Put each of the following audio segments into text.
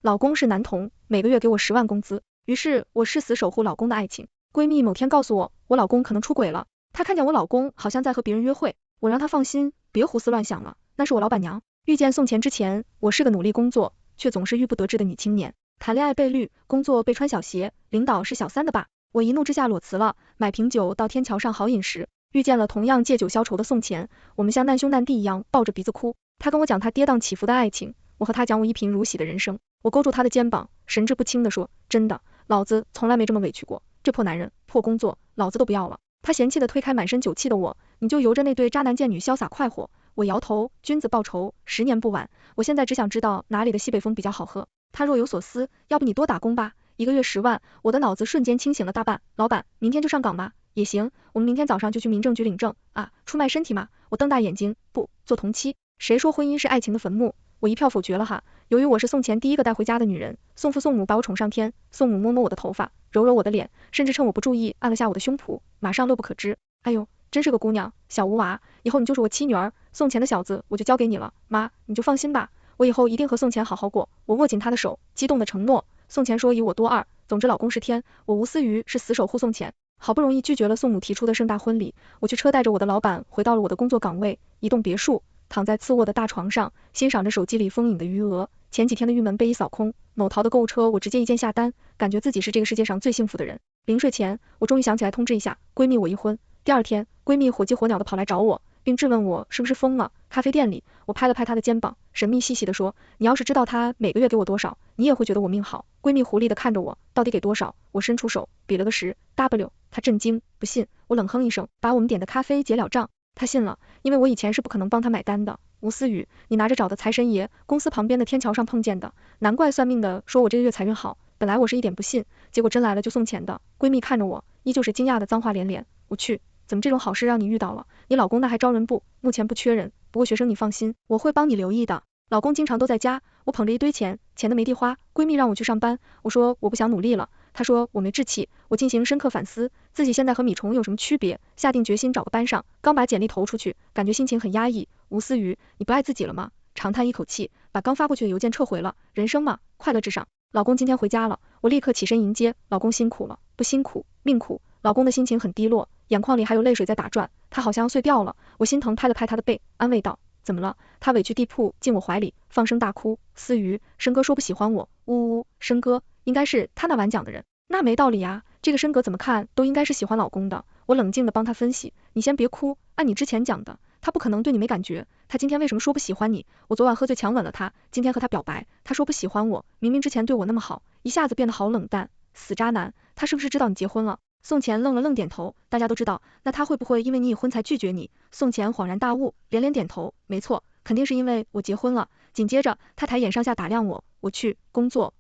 老公是男童，每个月给我10万工资，于是我誓死守护老公的爱情。闺蜜某天告诉我，我老公可能出轨了，她看见我老公好像在和别人约会，我让她放心，别胡思乱想了，那是我老板娘。遇见宋钱之前，我是个努力工作，却总是郁不得志的女青年，谈恋爱被绿，工作被穿小鞋，领导是小三的爸，我一怒之下裸辞了，买瓶酒到天桥上好饮食，遇见了同样借酒消愁的宋钱，我们像难兄难弟一样抱着鼻子哭，他跟我讲他跌宕起伏的爱情，我和他讲我一贫如洗的人生，我勾住他的肩膀，神志不清地说，真的，老子从来没这么委屈过，这破男人，破工作，老子都不要了。他嫌弃地推开满身酒气的我，你就由着那对渣男贱女潇洒快活。我摇头，君子报仇，10年不晚。我现在只想知道哪里的西北风比较好喝。他若有所思，要不你多打工吧，1个月10万，我的脑子瞬间清醒了大半。老板，明天就上岗吗？也行，我们明天早上就去民政局领证啊，出卖身体吗？我瞪大眼睛，不，做同妻。谁说婚姻是爱情的坟墓？我一票否决了哈。由于我是宋钱第一个带回家的女人，宋父宋母把我宠上天，宋母摸摸我的头发，揉揉我的脸，甚至趁我不注意按了下我的胸脯，马上乐不可支。哎呦，真是个姑娘，小吴娃，以后你就是我妻女儿，宋钱的小子我就交给你了，妈，你就放心吧，我以后一定和宋钱好好过。我握紧他的手，激动的承诺。宋钱说以我多2，总之老公是天，我吴思雨是死守护宋钱。好不容易拒绝了宋母提出的盛大婚礼，我去车带着我的老板回到了我的工作岗位，一栋别墅，躺在次卧的大床上，欣赏着手机里丰盈的余额。前几天的郁闷被一扫空，某淘的购物车我直接一键下单，感觉自己是这个世界上最幸福的人。临睡前，我终于想起来通知一下闺蜜我一婚。第2天，闺蜜火急火燎的跑来找我，并质问我是不是疯了。咖啡店里，我拍了拍她的肩膀，神秘兮兮的说，你要是知道她每个月给我多少，你也会觉得我命好。闺蜜狐狸的看着我，到底给多少？我伸出手，比了个10W。她震惊，不信。我冷哼一声，把我们点的咖啡结了账。她信了，因为我以前是不可能帮她买单的。吴思雨，你拿着找的财神爷，公司旁边的天桥上碰见的，难怪算命的说我这个月财运好。本来我是一点不信，结果真来了就送钱的。闺蜜看着我，依旧是惊讶的脏话连连。我去，怎么这种好事让你遇到了？你老公那还招人不？目前不缺人，不过学生你放心，我会帮你留意的。老公经常都在家，我捧着一堆钱，钱都没地花。闺蜜让我去上班，我说我不想努力了。她说我没志气。我进行深刻反思，自己现在和米虫有什么区别？下定决心找个班上，刚把简历投出去，感觉心情很压抑。吴思雨，你不爱自己了吗？长叹一口气，把刚发过去的邮件撤回了。人生嘛，快乐至上。老公今天回家了，我立刻起身迎接。老公辛苦了，不辛苦，命苦。老公的心情很低落，眼眶里还有泪水在打转，他好像要碎掉了。我心疼拍了拍他的背，安慰道，怎么了？他委屈地扑进我怀里，放声大哭。思雨，申哥说不喜欢我，呜呜，申哥，应该是他那晚讲的人。那没道理呀，这个申哥怎么看都应该是喜欢老公的。我冷静地帮他分析，你先别哭，按你之前讲的，他不可能对你没感觉，他今天为什么说不喜欢你？我昨晚喝醉强吻了他，今天和他表白，他说不喜欢我，明明之前对我那么好，一下子变得好冷淡，死渣男，他是不是知道你结婚了？宋钱愣了愣点头，大家都知道，那他会不会因为你已婚才拒绝你？宋钱恍然大悟，连连点头，没错，肯定是因为我结婚了。紧接着他抬眼上下打量我，我去工作，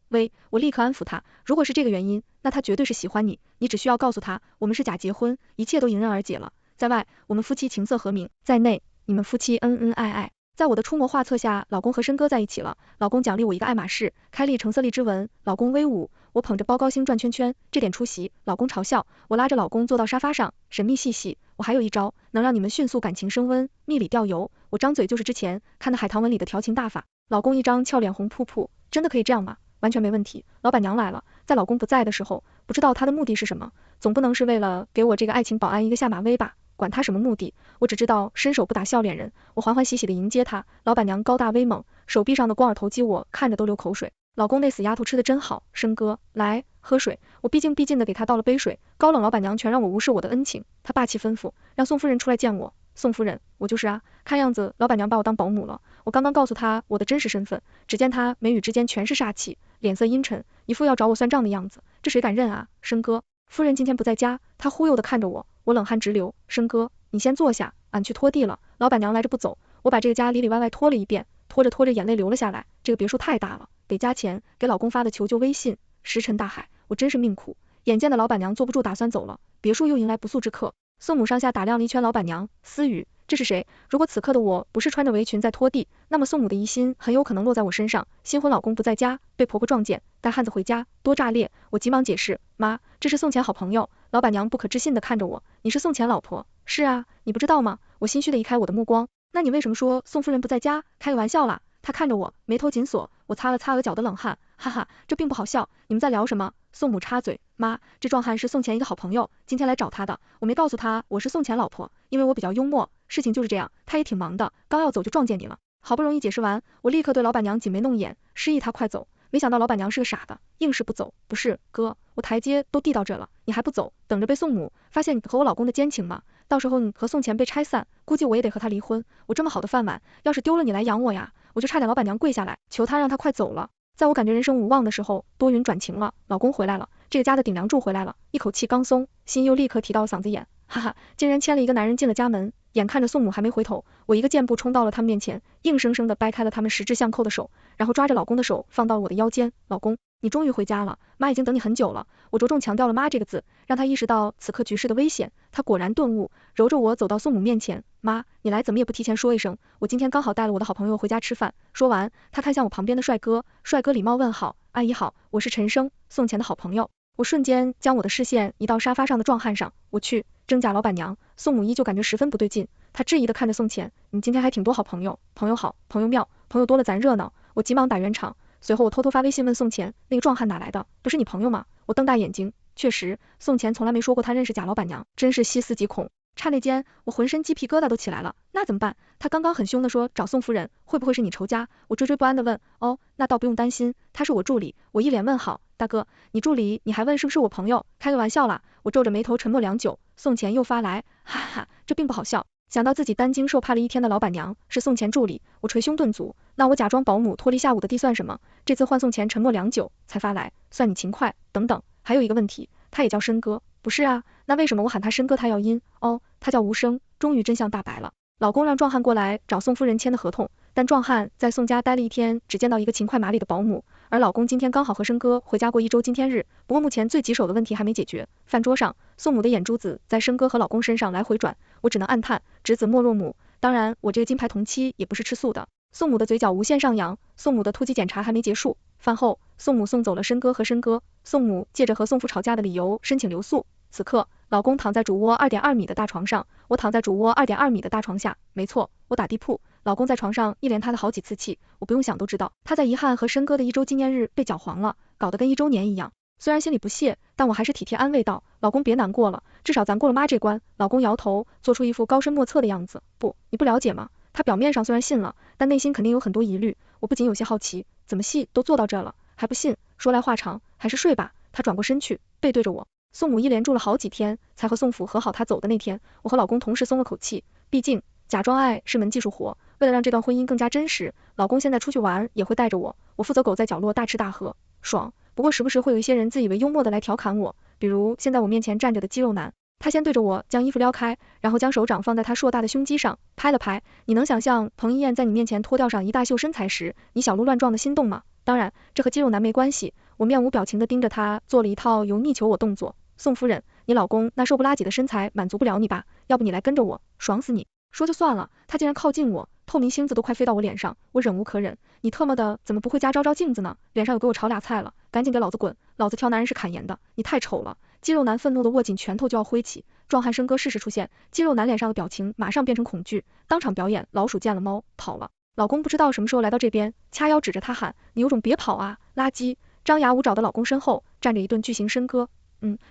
我立刻安抚他，如果是这个原因，那他绝对是喜欢你，你只需要告诉他，我们是假结婚，一切都迎刃而解了。在外，我们夫妻情色和鸣，在内，你们夫妻恩恩爱爱。在我的出谋划策下，老公和申哥在一起了，老公奖励我一个爱马仕，开立橙色荔枝纹，老公威武，我捧着包高兴转圈圈，这点出息，老公嘲笑，我拉着老公坐到沙发上，神秘细细，我还有一招，能让你们迅速感情升温，蜜里调油，我张嘴就是之前看的海棠文里的调情大法，老公一张俏脸红扑扑，真的可以这样吗？完全没问题，老板娘来了，在老公不在的时候，不知道她的目的是什么，总不能是为了给我这个爱情保安一个下马威吧？管他什么目的，我只知道伸手不打笑脸人。我欢欢喜喜的迎接他，老板娘高大威猛，手臂上的光耳头肌我看着都流口水。老公那死丫头吃的真好，申哥，来喝水。我毕恭毕敬的给他倒了杯水，高冷老板娘全让我无视我的恩情，她霸气吩咐，让宋夫人出来见我。宋夫人，我就是啊，看样子老板娘把我当保姆了。我刚刚告诉她我的真实身份，只见她眉宇之间全是煞气，脸色阴沉，一副要找我算账的样子，这谁敢认啊？申哥，夫人今天不在家，她忽悠的看着我，我冷汗直流。申哥，你先坐下，俺去拖地了。老板娘来着不走，我把这个家里里外外拖了一遍，拖着拖着眼泪流了下来。这个别墅太大了，得加钱，给老公发的求救微信，石沉大海，我真是命苦。眼见的老板娘坐不住打算走了，别墅又迎来不速之客。宋母上下打量了一圈老板娘，思雨，这是谁？如果此刻的我不是穿着围裙在拖地，那么宋母的疑心很有可能落在我身上。新婚老公不在家，被婆婆撞见，带汉子回家，多炸裂！我急忙解释，妈，这是宋钱好朋友。老板娘不可置信的看着我，你是宋钱老婆？是啊，你不知道吗？我心虚的移开我的目光，那你为什么说宋夫人不在家？开个玩笑啦，他看着我，眉头紧锁，我擦了擦额角的冷汗，哈哈，这并不好笑，你们在聊什么？宋母插嘴，妈，这壮汉是宋钱一个好朋友，今天来找他的，我没告诉他我是宋钱老婆，因为我比较幽默，事情就是这样，他也挺忙的，刚要走就撞见你了。好不容易解释完，我立刻对老板娘挤眉弄眼，示意她快走。没想到老板娘是个傻的，硬是不走。不是，哥，我台阶都递到这了，你还不走，等着被宋母发现你和我老公的奸情吗？到时候你和宋钱被拆散，估计我也得和他离婚。我这么好的饭碗，要是丢了你来养我呀，我就差点老板娘跪下来求他让他快走了。在我感觉人生无望的时候，多云转晴了，老公回来了，这个家的顶梁柱回来了，一口气刚松，心又立刻提到了嗓子眼，哈哈，竟然牵了一个男人进了家门。眼看着宋母还没回头，我一个箭步冲到了他们面前，硬生生的掰开了他们十指相扣的手，然后抓着老公的手放到了我的腰间。老公，你终于回家了，妈已经等你很久了。我着重强调了妈这个字，让他意识到此刻局势的危险。他果然顿悟，揉着我走到宋母面前，妈，你来怎么也不提前说一声，我今天刚好带了我的好朋友回家吃饭。说完，他看向我旁边的帅哥，帅哥礼貌问好，阿姨好，我是陈生，宋钱的好朋友。我瞬间将我的视线移到沙发上的壮汉上，我去，真假老板娘。宋母依旧感觉十分不对劲，她质疑的看着宋钱，你今天还挺多好朋友，朋友好，朋友妙，朋友多了咱热闹。我急忙打圆场，随后我偷偷发微信问宋钱，那个壮汉哪来的，不是你朋友吗？我瞪大眼睛，确实，宋钱从来没说过他认识贾老板娘，真是细思极恐。刹那间，我浑身鸡皮疙瘩都起来了，那怎么办？他刚刚很凶的说找宋夫人，会不会是你仇家？我惴惴不安的问，哦，那倒不用担心，他是我助理。我一脸问号，大哥，你助理，你还问是不是我朋友？开个玩笑啦。我皱着眉头沉默良久，宋钱又发来，哈哈，这并不好笑。想到自己担惊受怕了一天的老板娘是宋钱助理，我捶胸顿足，那我假装保姆脱离下午的地算什么？这次换宋钱沉默良久才发来，算你勤快。等等，还有一个问题，他也叫申哥？不是啊，那为什么我喊他申哥他要阴？哦，他叫无声。终于真相大白了，老公让壮汉过来找宋夫人签的合同，但壮汉在宋家待了一天，只见到一个勤快麻利的保姆，而老公今天刚好和申哥回家过一周今天日，不过目前最棘手的问题还没解决。饭桌上，宋母的眼珠子在申哥和老公身上来回转，我只能暗叹，侄子莫若母。当然，我这个金牌同妻也不是吃素的。宋母的嘴角无限上扬，宋母的突击检查还没结束。饭后，宋母送走了申哥和申哥，宋母借着和宋父吵架的理由申请留宿。此刻，老公躺在主卧2.2米的大床上，我躺在主卧2.2米的大床下，没错，我打地铺。老公在床上一连塌了好几次气，我不用想都知道，他在遗憾和申哥的一周纪念日被搅黄了，搞得跟1周年一样。虽然心里不屑，但我还是体贴安慰道，老公别难过了，至少咱过了妈这关。老公摇头，做出一副高深莫测的样子，不，你不了解吗？他表面上虽然信了，但内心肯定有很多疑虑。我不仅有些好奇，怎么戏都做到这了，还不信？说来话长，还是睡吧。他转过身去，背对着我。宋母一连住了好几天，才和宋府和好。他走的那天，我和老公同时松了口气，毕竟假装爱是门技术活，为了让这段婚姻更加真实，老公现在出去玩也会带着我，我负责狗在角落大吃大喝，爽。不过时不时会有一些人自以为幽默的来调侃我，比如现在我面前站着的肌肉男，他先对着我将衣服撩开，然后将手掌放在他硕大的胸肌上拍了拍。你能想象彭于晏在你面前脱掉上一大秀身材时，你小鹿乱撞的心动吗？当然，这和肌肉男没关系。我面无表情的盯着他做了一套油腻求我动作。宋夫人，你老公那瘦不拉几的身材满足不了你吧？要不你来跟着我，爽死你！说就算了，他竟然靠近我，透明星子都快飞到我脸上，我忍无可忍。你特么的怎么不回家照照镜子呢？脸上有给我炒俩菜了，赶紧给老子滚！老子挑男人是砍盐的，你太丑了！肌肉男愤怒的握紧拳头就要挥起，壮汉申哥适时出现，肌肉男脸上的表情马上变成恐惧，当场表演老鼠见了猫跑了。老公不知道什么时候来到这边，掐腰指着他喊，你有种别跑啊，垃圾！张牙舞爪的老公身后站着一顿巨型申哥。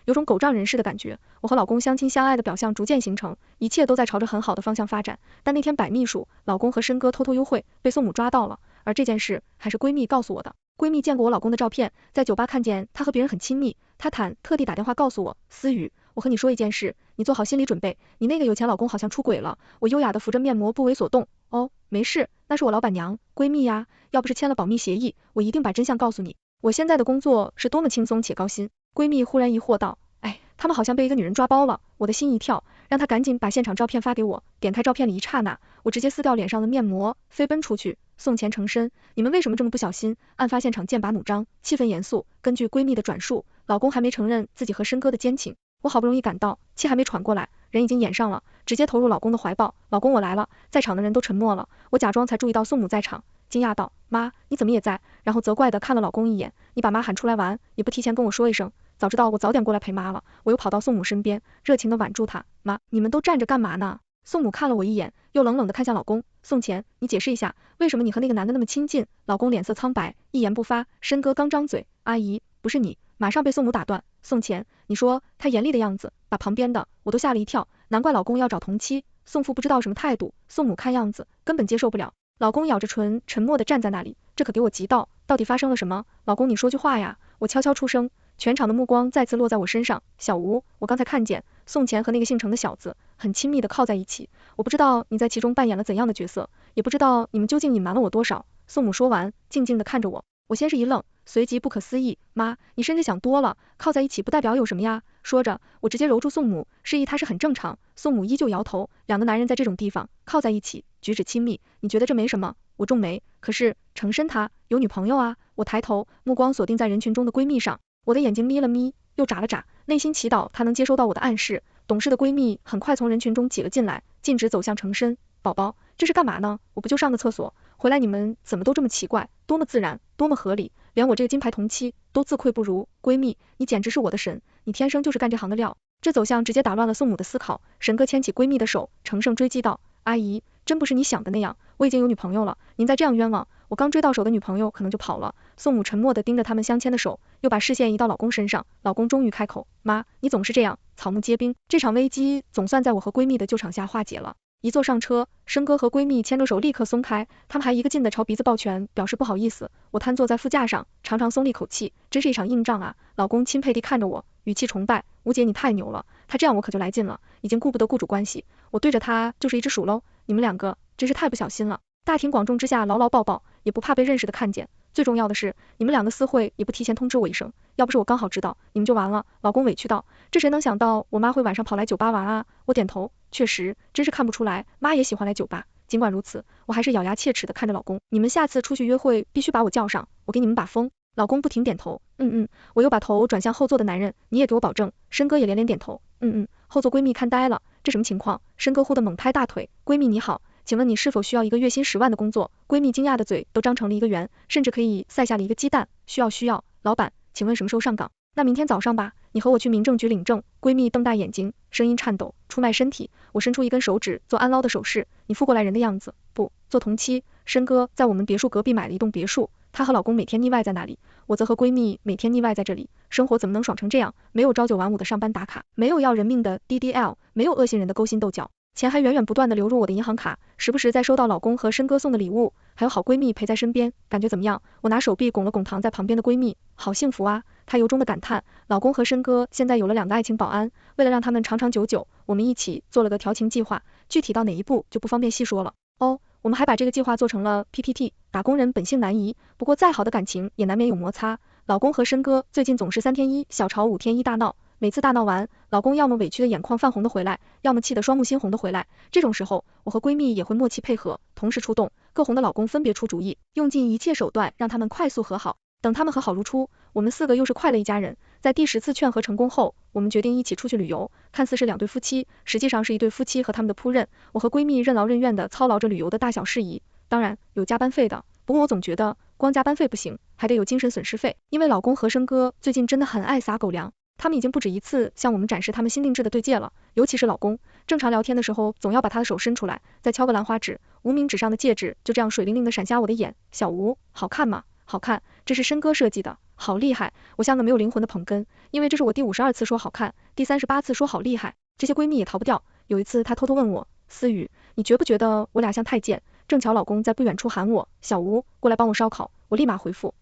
有种狗仗人势的感觉。我和老公相亲相爱的表象逐渐形成，一切都在朝着很好的方向发展。但那天摆秘书，老公和申哥偷偷幽会，被宋母抓到了。而这件事还是闺蜜告诉我的。闺蜜见过我老公的照片，在酒吧看见他和别人很亲密，她特地打电话告诉我，思雨，我和你说一件事，你做好心理准备，你那个有钱老公好像出轨了。我优雅的扶着面膜不为所动，哦，没事，那是我老板娘，闺蜜呀，要不是签了保密协议，我一定把真相告诉你。我现在的工作是多么轻松且高薪。闺蜜忽然疑惑道，哎，他们好像被一个女人抓包了。我的心一跳，让她赶紧把现场照片发给我。点开照片的一刹那，我直接撕掉脸上的面膜，飞奔出去。宋钱成身，你们为什么这么不小心？案发现场剑拔弩张，气氛严肃。根据闺蜜的转述，老公还没承认自己和申哥的奸情。我好不容易赶到，气还没喘过来，人已经演上了，直接投入老公的怀抱。老公我来了，在场的人都沉默了。我假装才注意到宋母在场，惊讶道，妈，你怎么也在？然后责怪的看了老公一眼，你把妈喊出来玩，也不提前跟我说一声，早知道我早点过来陪妈了。我又跑到宋母身边，热情的挽住她，妈，你们都站着干嘛呢？宋母看了我一眼，又冷冷的看向老公，宋钱，你解释一下，为什么你和那个男的那么亲近？老公脸色苍白，一言不发。申哥刚张嘴，阿姨，不是你，马上被宋母打断。宋钱，你说他严厉的样子，把旁边的我都吓了一跳，难怪老公要找同妻。宋父不知道什么态度，宋母看样子根本接受不了。老公咬着唇，沉默的站在那里，这可给我急到，到底发生了什么？老公你说句话呀！我悄悄出声，全场的目光再次落在我身上。小吴，我刚才看见宋钱和那个姓程的小子很亲密的靠在一起，我不知道你在其中扮演了怎样的角色，也不知道你们究竟隐瞒了我多少。宋母说完，静静的看着我，我先是一愣，随即不可思议，妈，你甚至想多了，靠在一起不代表有什么呀。说着，我直接揉住宋母，示意她是很正常。宋母依旧摇头，两个男人在这种地方靠在一起，举止亲密，你觉得这没什么？我皱眉，可是程深他有女朋友啊。我抬头，目光锁定在人群中的闺蜜上，我的眼睛眯了眯，又眨了眨，内心祈祷她能接收到我的暗示。懂事的闺蜜很快从人群中挤了进来，径直走向程深。宝宝，这是干嘛呢？我不就上个厕所，回来你们怎么都这么奇怪？多么自然，多么合理，连我这个金牌同妻都自愧不如。闺蜜，你简直是我的神，你天生就是干这行的料。这走向直接打乱了宋母的思考，神哥牵起闺蜜的手，乘胜追击道，阿姨，真不是你想的那样，我已经有女朋友了，您再这样冤枉，我刚追到手的女朋友可能就跑了。宋母沉默地盯着他们相牵的手，又把视线移到老公身上，老公终于开口，妈，你总是这样，草木皆兵，这场危机总算在我和闺蜜的救场下化解了。一坐上车，申哥和闺蜜牵着手立刻松开，他们还一个劲地朝鼻子抱拳，表示不好意思。我瘫坐在副驾上，长长松了一口气，真是一场硬仗啊。老公钦佩地看着我，语气崇拜，吴姐你太牛了，他这样我可就来劲了，已经顾不得雇主关系，我对着他就是一只鼠喽，你们两个真是太不小心了。大庭广众之下牢牢抱抱，也不怕被认识的看见。最重要的是，你们两个私会也不提前通知我一声，要不是我刚好知道，你们就完了。老公委屈道，这谁能想到我妈会晚上跑来酒吧玩啊？我点头，确实，真是看不出来，妈也喜欢来酒吧。尽管如此，我还是咬牙切齿的看着老公，你们下次出去约会必须把我叫上，我给你们把风。老公不停点头，我又把头转向后座的男人，你也给我保证。申哥也连连点头，后座闺蜜看呆了，这什么情况？申哥忽地猛拍大腿，闺蜜你好，请问你是否需要一个月薪10万的工作？闺蜜惊讶的嘴都张成了一个圆，甚至可以塞下了一个鸡蛋。需要，老板，请问什么时候上岗？那明天早上吧，你和我去民政局领证。闺蜜瞪大眼睛，声音颤抖，出卖身体。我伸出一根手指做安捞的手势，你复过来人的样子，不做同妻。申哥在我们别墅隔壁买了一栋别墅，她和老公每天腻歪在那里，我则和闺蜜每天腻歪在这里，生活怎么能爽成这样？没有朝9晚5的上班打卡，没有要人命的 DDL， 没有恶心人的勾心斗角，钱还源源不断的流入我的银行卡，时不时再收到老公和申哥送的礼物，还有好闺蜜陪在身边，感觉怎么样？我拿手臂拱了拱躺在旁边的闺蜜，好幸福啊！她由衷的感叹，老公和申哥现在有了2个爱情保安，为了让他们长长久久，我们一起做了个调情计划，具体到哪一步就不方便细说了。我们还把这个计划做成了 PPT， 打工人本性难移，不过再好的感情也难免有摩擦。老公和申哥最近总是3天1小吵5天1大闹，每次大闹完，老公要么委屈的眼眶泛红的回来，要么气得双目猩红的回来。这种时候，我和闺蜜也会默契配合，同时出动，各红的老公分别出主意，用尽一切手段让他们快速和好。等他们和好如初，我们4个又是快乐一家人。在第10次劝和成功后，我们决定一起出去旅游，看似是2对夫妻，实际上是一对夫妻和他们的仆人。我和闺蜜任劳任怨的操劳着旅游的大小事宜，当然有加班费的，不过我总觉得光加班费不行，还得有精神损失费，因为老公和申哥最近真的很爱撒狗粮。他们已经不止一次向我们展示他们新定制的对戒了，尤其是老公，正常聊天的时候总要把他的手伸出来，再敲个兰花指，无名指上的戒指就这样水灵灵的闪瞎我的眼。小吴，好看吗？好看，这是申哥设计的，好厉害。我像个没有灵魂的捧哏，因为这是我第52次说好看，第38次说好厉害，这些闺蜜也逃不掉。有一次她偷偷问我，思雨，你觉不觉得我俩像太监？正巧老公在不远处喊我，小吴，过来帮我烧烤。我立马回复，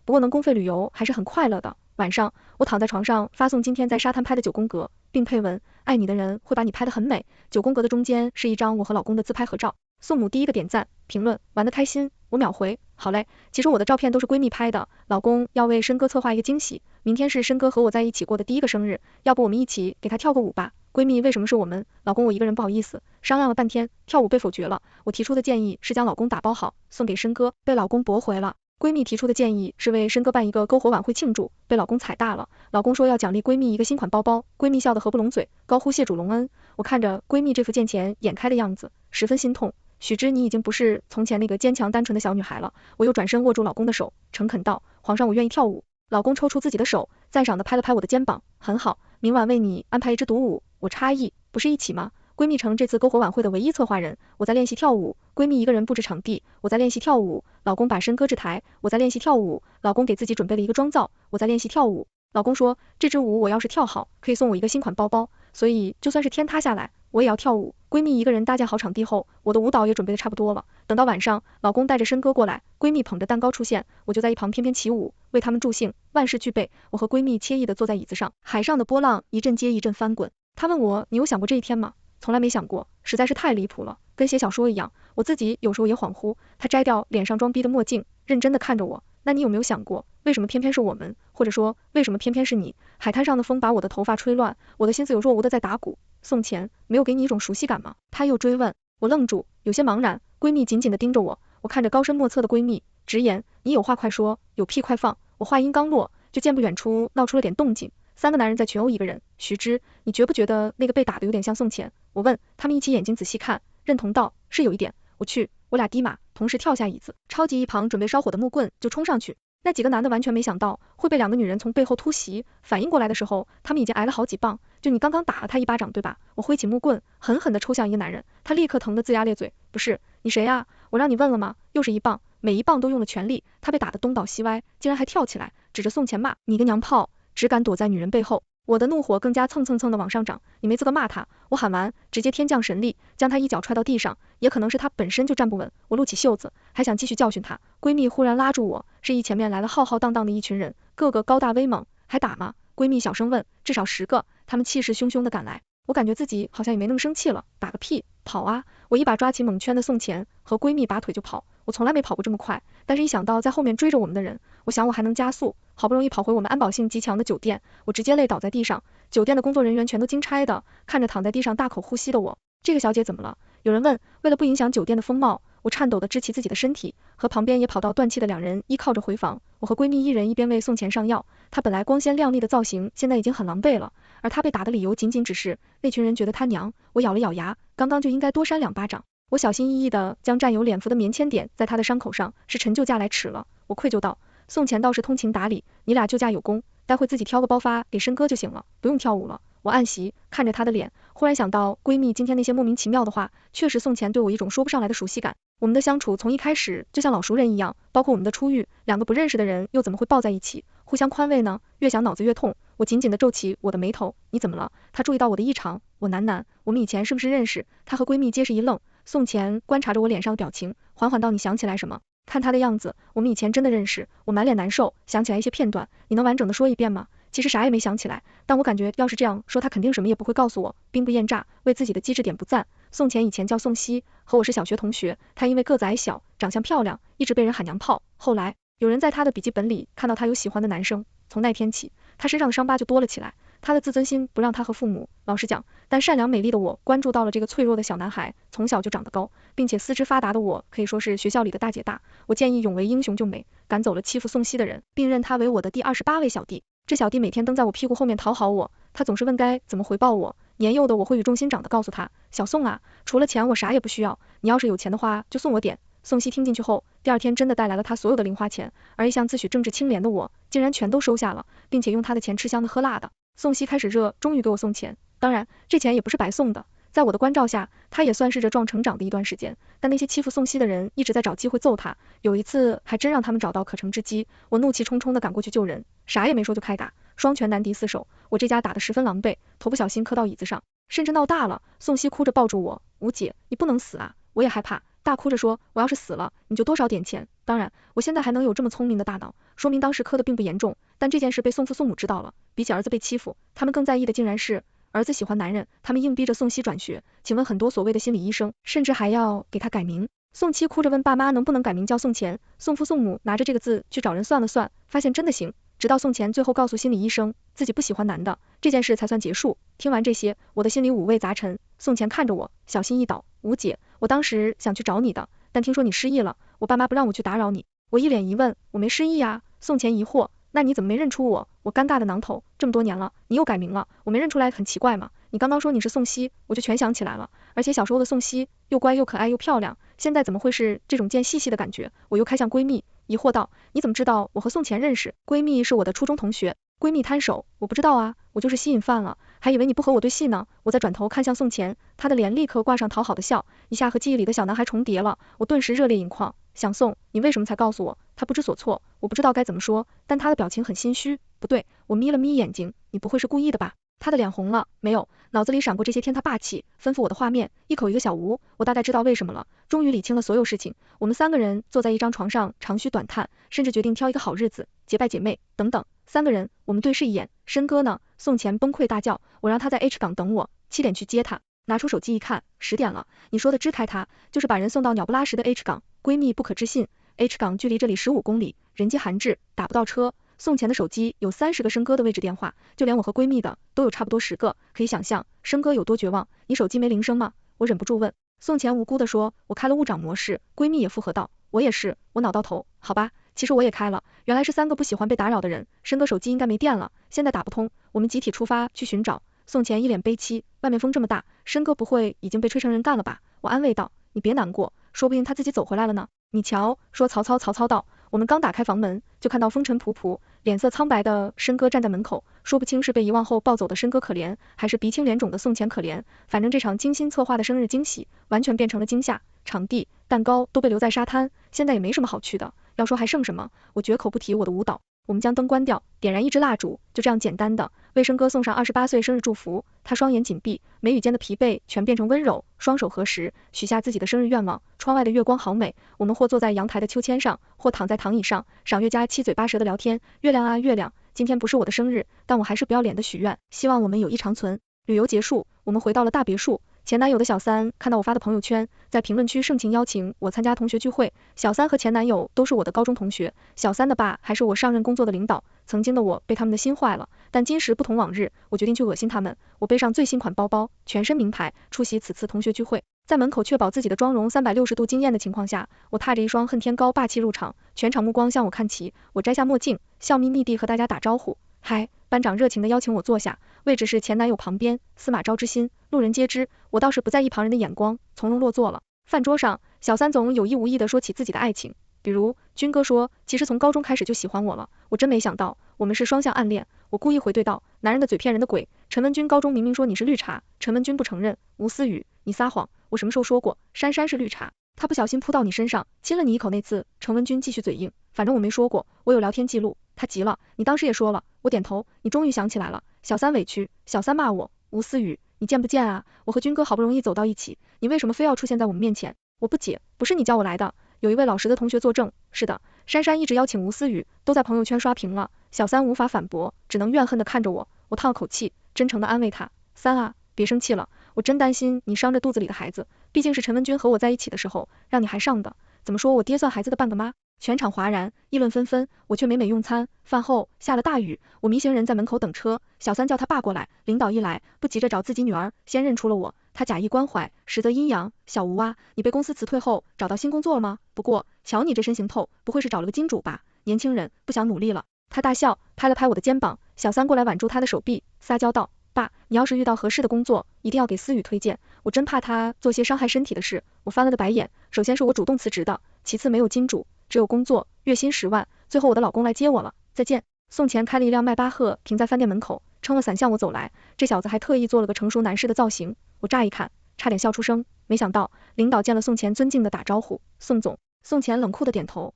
不过能公费旅游还是很快乐的。晚上，我躺在床上发送今天在沙滩拍的9宫格，并配文，爱你的人会把你拍得很美。9宫格的中间是一张我和老公的自拍合照。宋母第一个点赞，评论，玩得开心。我秒回，好嘞。其实我的照片都是闺蜜拍的，老公要为申哥策划一个惊喜，明天是申哥和我在一起过的第1个生日，要不我们一起给他跳个舞吧？闺蜜为什么是我们？老公我一个人不好意思，商量了半天，跳舞被否决了。我提出的建议是将老公打包好送给申哥，被老公驳回了。闺蜜提出的建议是为申哥办一个篝火晚会庆祝，被老公踩大了。老公说要奖励闺蜜一个新款包包，闺蜜笑得合不拢嘴，高呼谢主隆恩。我看着闺蜜这副见钱眼开的样子，十分心痛。许知你已经不是从前那个坚强单纯的小女孩了。我又转身握住老公的手，诚恳道，皇上我愿意跳舞。老公抽出自己的手，赞赏地拍了拍我的肩膀，很好，明晚为你安排一支独舞。我诧异，不是一起吗？闺蜜成这次篝火晚会的唯一策划人，我在练习跳舞，闺蜜一个人布置场地，我在练习跳舞，老公把身搁置台，我在练习跳舞，老公给自己准备了一个妆造，我在练习跳舞。老公说这支舞我要是跳好，可以送我一个新款包包，所以就算是天塌下来，我也要跳舞。闺蜜一个人搭建好场地后，我的舞蹈也准备的差不多了。等到晚上，老公带着申哥过来，闺蜜捧着蛋糕出现，我就在一旁翩翩起舞，为他们助兴。万事俱备，我和闺蜜惬意地坐在椅子上，海上的波浪一阵接一阵翻滚。她问我，你有想过这一天吗？从来没想过，实在是太离谱了，跟写小说一样。我自己有时候也恍惚。她摘掉脸上装逼的墨镜，认真地看着我。那你有没有想过，为什么偏偏是我们，或者说为什么偏偏是你？海滩上的风把我的头发吹乱，我的心思有若无的在打鼓。送钱没有给你一种熟悉感吗？她又追问。我愣住，有些茫然。闺蜜紧紧地盯着我，我看着高深莫测的闺蜜，直言，你有话快说，有屁快放。我话音刚落，就见不远处闹出了点动静，3个男人在群殴一个人。徐之，你觉不觉得那个被打的有点像宋钱？我问。他们一起眼睛仔细看，认同道，是有一点。我去，我俩低马同时跳下椅子，抄起一旁准备烧火的木棍就冲上去。那几个男的完全没想到会被2个女人从背后突袭，反应过来的时候，他们已经挨了好几棒。就你刚刚打了他一巴掌对吧？我挥起木棍，狠狠地抽向一个男人，他立刻疼得龇牙咧嘴。不是，你谁啊？我让你问了吗？又是一棒，每一棒都用了全力，他被打得东倒西歪，竟然还跳起来，指着宋钱骂，你个娘炮，只敢躲在女人背后。我的怒火更加蹭蹭蹭的往上涨，你没资格骂他！我喊完，直接天降神力，将他一脚踹到地上，也可能是他本身就站不稳，我撸起袖子，还想继续教训他，闺蜜忽然拉住我，示意前面来了浩浩荡荡的一群人，个个高大威猛，还打吗？闺蜜小声问。至少10个，他们气势汹汹的赶来，我感觉自己好像也没那么生气了，打个屁，跑啊！我一把抓起猛圈的宋钱，和闺蜜拔腿就跑，我从来没跑过这么快，但是一想到在后面追着我们的人，我想我还能加速，好不容易跑回我们安保性极强的酒店，我直接累倒在地上，酒店的工作人员全都惊差的看着躺在地上大口呼吸的我，这个小姐怎么了？有人问。为了不影响酒店的风貌，我颤抖地支起自己的身体，和旁边也跑到断气的2人依靠着回房。我和闺蜜一人一边为宋钱上药，她本来光鲜亮丽的造型现在已经很狼狈了，而她被打的理由仅仅只是那群人觉得她娘。我咬了咬牙，刚刚就应该多扇2巴掌。我小心翼翼地将蘸有脸服的棉签点在她的伤口上，是陈救驾来迟了。我愧疚道，宋钱倒是通情达理，你俩救驾有功，待会自己挑个包发给申哥就行了，不用跳舞了。我暗喜，看着她的脸，忽然想到闺蜜今天那些莫名其妙的话，确实宋钱对我一种说不上来的熟悉感。我们的相处从一开始就像老熟人一样，包括我们的初遇，2个不认识的人又怎么会抱在一起，互相宽慰呢？越想脑子越痛，我紧紧地皱起我的眉头。你怎么了？她注意到我的异常，我喃喃，我们以前是不是认识？她和闺蜜皆是一愣。宋钱观察着我脸上的表情，缓缓道，你想起来什么？看她的样子，我们以前真的认识。我满脸难受，想起来一些片段，你能完整的说一遍吗？其实啥也没想起来，但我感觉要是这样说，他肯定什么也不会告诉我。兵不厌诈，为自己的机智点不赞。宋钱以前叫宋希，和我是小学同学，他因为个子矮小，长相漂亮，一直被人喊娘炮。后来有人在他的笔记本里看到他有喜欢的男生，从那天起，他身上的伤疤就多了起来。他的自尊心不让他和父母，老实讲，但善良美丽的我关注到了这个脆弱的小男孩，从小就长得高，并且四肢发达的我可以说是学校里的大姐大。我建议勇为英雄救美，赶走了欺负宋希的人，并认他为我的第28位小弟。这小弟每天蹬在我屁股后面讨好我，他总是问该怎么回报我。年幼的我会语重心长地告诉他，小宋啊，除了钱我啥也不需要，你要是有钱的话就送我点。宋希听进去后，第2天真的带来了他所有的零花钱，而一向自诩正直清廉的我，竟然全都收下了，并且用他的钱吃香的喝辣的。宋希开始热，终于给我送钱，当然这钱也不是白送的，在我的关照下，他也算是着壮成长的一段时间，但那些欺负宋希的人一直在找机会揍他，有一次还真让他们找到可乘之机，我怒气冲冲地赶过去救人，啥也没说就开打，双拳难敌4手，我这家打得十分狼狈，头不小心磕到椅子上，甚至闹大了。宋希哭着抱住我，吴姐，你不能死啊！我也害怕，大哭着说，我要是死了，你就多少点钱。当然，我现在还能有这么聪明的大脑，说明当时磕的并不严重，但这件事被宋父宋母知道了，比起儿子被欺负，他们更在意的竟然是儿子喜欢男人，他们硬逼着宋希转学，请问很多所谓的心理医生，甚至还要给他改名。宋七哭着问爸妈能不能改名叫宋钱，宋父宋母拿着这个字去找人算了算，发现真的行，直到宋钱最后告诉心理医生自己不喜欢男的，这件事才算结束。听完这些，我的心里五味杂陈。宋钱看着我，小心一倒，吴姐，我当时想去找你的，但听说你失忆了，我爸妈不让我去打扰你。我一脸疑问，我没失忆啊。宋钱疑惑，那你怎么没认出我？我尴尬的挠头，这么多年了，你又改名了，我没认出来很奇怪吗？你刚刚说你是宋希，我就全想起来了，而且小时候的宋希又乖又可爱又漂亮，现在怎么会是这种贱兮兮的感觉？我又开向闺蜜，疑惑道，你怎么知道我和宋钱认识？闺蜜是我的初中同学。闺蜜摊手，我不知道啊，我就是吸引犯了，还以为你不和我对戏呢。我再转头看向宋钱，他的脸立刻挂上讨好的笑，一下和记忆里的小男孩重叠了，我顿时热泪盈眶。想宋，你为什么才告诉我？他不知所措，我不知道该怎么说，但他的表情很心虚。不对，我眯了眯眼睛，你不会是故意的吧？他的脸红了，没有，脑子里闪过这些天他霸气吩咐我的画面，一口一个小吴，我大概知道为什么了。终于理清了所有事情，我们3个人坐在一张床上长吁短叹，甚至决定挑一个好日子结拜姐妹等等。3个人，我们对视一眼，申哥呢？宋钱崩溃大叫，我让他在 H 港等我，7点去接他。拿出手机一看，10点了。你说的支开他，就是把人送到鸟不拉屎的 H 港。闺蜜不可置信 ，H 港距离这里15公里，人迹罕至，打不到车。宋钱的手机有30个申哥的位置电话，就连我和闺蜜的都有差不多10个，可以想象申哥有多绝望。你手机没铃声吗？我忍不住问。宋钱无辜地说，我开了误长模式。闺蜜也附和道，我也是。我恼到头，好吧，其实我也开了，原来是3个不喜欢被打扰的人。申哥手机应该没电了，现在打不通，我们集体出发去寻找。宋钱一脸悲戚，外面风这么大，申哥不会已经被吹成人干了吧？我安慰道，你别难过，说不定他自己走回来了呢。你瞧，说曹操道，我们刚打开房门，就看到风尘仆仆，脸色苍白的申哥站在门口，说不清是被遗忘后抱走的申哥可怜，还是鼻青脸肿的宋钱可怜，反正这场精心策划的生日惊喜，完全变成了惊吓，场地、蛋糕都被留在沙滩，现在也没什么好去的，要说还剩什么，我绝口不提我的舞蹈。我们将灯关掉，点燃一支蜡烛，就这样简单的为申哥送上28岁生日祝福。他双眼紧闭，眉宇间的疲惫全变成温柔，双手合十，许下自己的生日愿望。窗外的月光好美，我们或坐在阳台的秋千上，或躺在躺椅上，赏月家七嘴八舌的聊天。月亮啊月亮，今天不是我的生日，但我还是不要脸的许愿，希望我们友谊长存。旅游结束，我们回到了大别墅。前男友的小三看到我发的朋友圈，在评论区盛情邀请我参加同学聚会。小三和前男友都是我的高中同学，小三的爸还是我上任工作的领导。曾经的我被他们的心坏了，但今时不同往日，我决定去恶心他们。我背上最新款包包，全身名牌，出席此次同学聚会。在门口确保自己的妆容360度惊艳的情况下，我踏着一双恨天高霸气入场，全场目光向我看齐。我摘下墨镜，笑眯眯地和大家打招呼。嗨，班长热情地邀请我坐下，位置是前男友旁边，司马昭之心，路人皆知，我倒是不在意旁人的眼光，从容落座了。饭桌上，小三总有意无意地说起自己的爱情，比如军哥说，其实从高中开始就喜欢我了，我真没想到，我们是双向暗恋。我故意回对道，男人的嘴骗人的鬼，陈文军高中明明说你是绿茶，陈文军不承认。吴思雨，你撒谎，我什么时候说过，珊珊是绿茶？他不小心扑到你身上，亲了你一口那次，陈文军继续嘴硬，反正我没说过，我有聊天记录。他急了，你当时也说了。我点头，你终于想起来了。小三委屈，小三骂我，吴思雨，你贱不贱啊？我和军哥好不容易走到一起，你为什么非要出现在我们面前？我不解，不是你叫我来的，有一位老实的同学作证。是的，珊珊一直邀请吴思雨，都在朋友圈刷屏了。小三无法反驳，只能怨恨地看着我。我叹了口气，真诚地安慰他，三啊，别生气了，我真担心你伤着肚子里的孩子，毕竟是陈文军和我在一起的时候，让你还上的。怎么说，我爹算孩子的半个妈。全场哗然，议论纷纷，我却美美用餐。饭后下了大雨，我们一行人在门口等车，小三叫他爸过来，领导一来，不急着找自己女儿，先认出了我，他假意关怀，实则阴阳，小吴啊，你被公司辞退后找到新工作了吗？不过瞧你这身行头，不会是找了个金主吧？年轻人不想努力了。他大笑，拍了拍我的肩膀，小三过来挽住他的手臂，撒娇道，爸，你要是遇到合适的工作，一定要给思雨推荐，我真怕他做些伤害身体的事。我翻了个白眼，首先是我主动辞职的，其次没有金主，只有工作，月薪10万，最后我的老公来接我了，再见。宋钱开了一辆迈巴赫停在饭店门口，撑了伞向我走来，这小子还特意做了个成熟男士的造型，我乍一看差点笑出声，没想到领导见了宋钱尊敬的打招呼，宋总。宋钱冷酷的点头，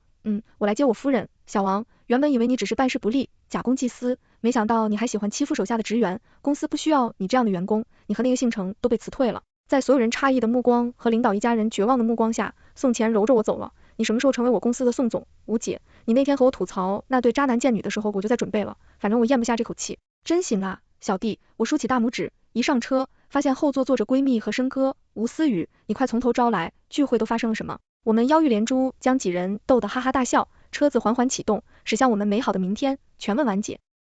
我来接我夫人。小王，原本以为你只是办事不力，假公济私，没想到你还喜欢欺负手下的职员，公司不需要你这样的员工，你和那个姓程都被辞退了。在所有人诧异的目光和领导一家人绝望的目光下，宋钱揉着我走了。你什么时候成为我公司的宋总？吴姐，你那天和我吐槽那对渣男贱女的时候，我就在准备了，反正我咽不下这口气。真行啊，小弟，我竖起大拇指，一上车，发现后座坐着闺蜜和申哥。吴思雨，你快从头招来，聚会都发生了什么？我们腰玉连珠，将几人逗得哈哈大笑，车子缓缓启动，驶向我们美好的明天。全问完解。